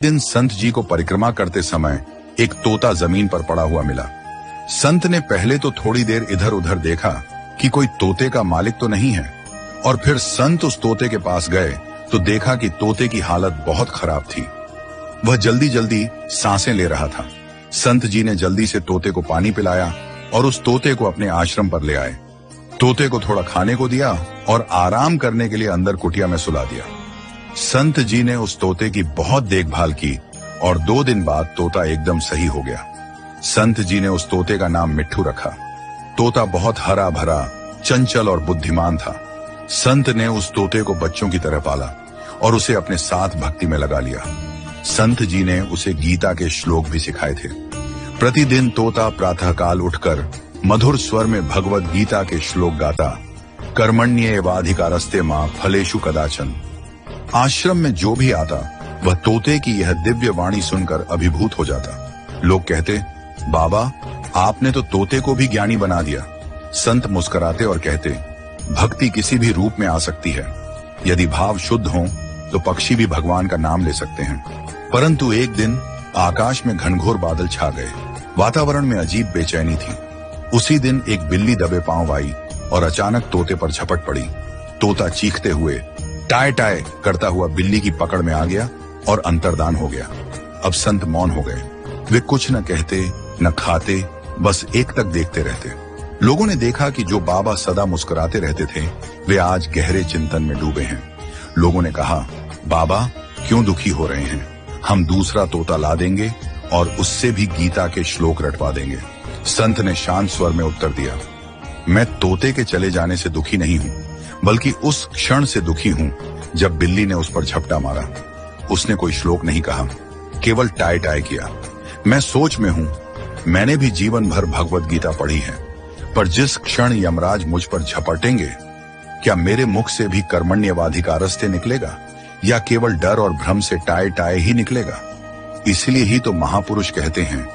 दिन संत जी को परिक्रमा करते समय एक तोता जमीन पर पड़ा हुआ मिला। संत ने पहले तो थोड़ी देर इधर उधर देखा कि कोई तोते का मालिक तो नहीं है, और फिर संत उस तोते के पास गए तो देखा कि तोते की हालत बहुत खराब थी। वह जल्दी जल्दी सांसें ले रहा था। संत जी ने जल्दी से तोते को पानी पिलाया और उस तोते को अपने आश्रम पर ले आए। तोते को थोड़ा खाने को दिया और आराम करने के लिए अंदर कुटिया में सुला दिया। संत जी ने उस तोते की बहुत देखभाल की और 2 दिन बाद तोता एकदम सही हो गया। संत जी ने उस तोते का नाम मिट्ठू रखा। तोता बहुत हरा भरा, चंचल और बुद्धिमान था। संत ने उस तोते को बच्चों की तरह पाला और उसे अपने साथ भक्ति में लगा लिया। संत जी ने उसे गीता के श्लोक भी सिखाए थे। प्रतिदिन तोता प्रातःकाल उठकर मधुर स्वर में भगवत गीता के श्लोक गाता, कर्मण्येवाधिकारस्ते मां फलेषु कदाचन। आश्रम में जो भी आता वह तोते की यह दिव्य वाणी सुनकर अभिभूत हो जाता। लोग कहते, बाबा आपने तो तोते को भी ज्ञानी बना दिया। संत मुस्कुराते और कहते, भक्ति किसी भी रूप में आ सकती है। यदि भाव शुद्ध हो तो पक्षी भी भगवान का नाम ले सकते हैं। परंतु एक दिन आकाश में घनघोर बादल छा गए। वातावरण में अजीब बेचैनी थी। उसी दिन एक बिल्ली दबे पांव आई और अचानक तोते पर झपट पड़ी। तोता चीखते हुए टाय टाय करता हुआ बिल्ली की पकड़ में आ गया और अंतर्धान हो गया। अब संत मौन हो गए। वे कुछ न कहते न खाते, बस एक तक देखते रहते। लोगों ने देखा कि जो बाबा सदा मुस्कुराते रहते थे वे आज गहरे चिंतन में डूबे हैं। लोगों ने कहा, बाबा क्यों दुखी हो रहे हैं? हम दूसरा तोता ला देंगे और उससे भी गीता के श्लोक रटवा देंगे। संत ने शांत स्वर में उत्तर दिया, मैं तोते के चले जाने से दुखी नहीं हूं, बल्कि उस क्षण से दुखी हूं जब बिल्ली ने उस पर झपटा मारा। उसने कोई श्लोक नहीं कहा, केवल टाय टाय किया। मैं सोच में हूं, मैंने भी जीवन भर भगवत गीता पढ़ी है, पर जिस क्षण यमराज मुझ पर झपटेंगे, क्या मेरे मुख से भी कर्मण्येवाधिकारस्ते निकलेगा या केवल डर और भ्रम से टाय टाय ही निकलेगा? इसलिए ही तो महापुरुष कहते हैं,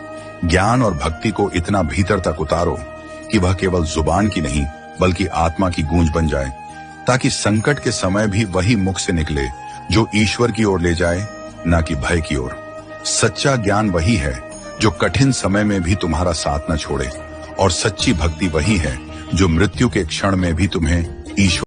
ज्ञान और भक्ति को इतना भीतर तक उतारो कि वह केवल जुबान की नहीं बल्कि आत्मा की गूंज बन जाए, ताकि संकट के समय भी वही मुख से निकले जो ईश्वर की ओर ले जाए, ना कि भय की ओर। सच्चा ज्ञान वही है जो कठिन समय में भी तुम्हारा साथ न छोड़े, और सच्ची भक्ति वही है जो मृत्यु के क्षण में भी तुम्हें ईश्वर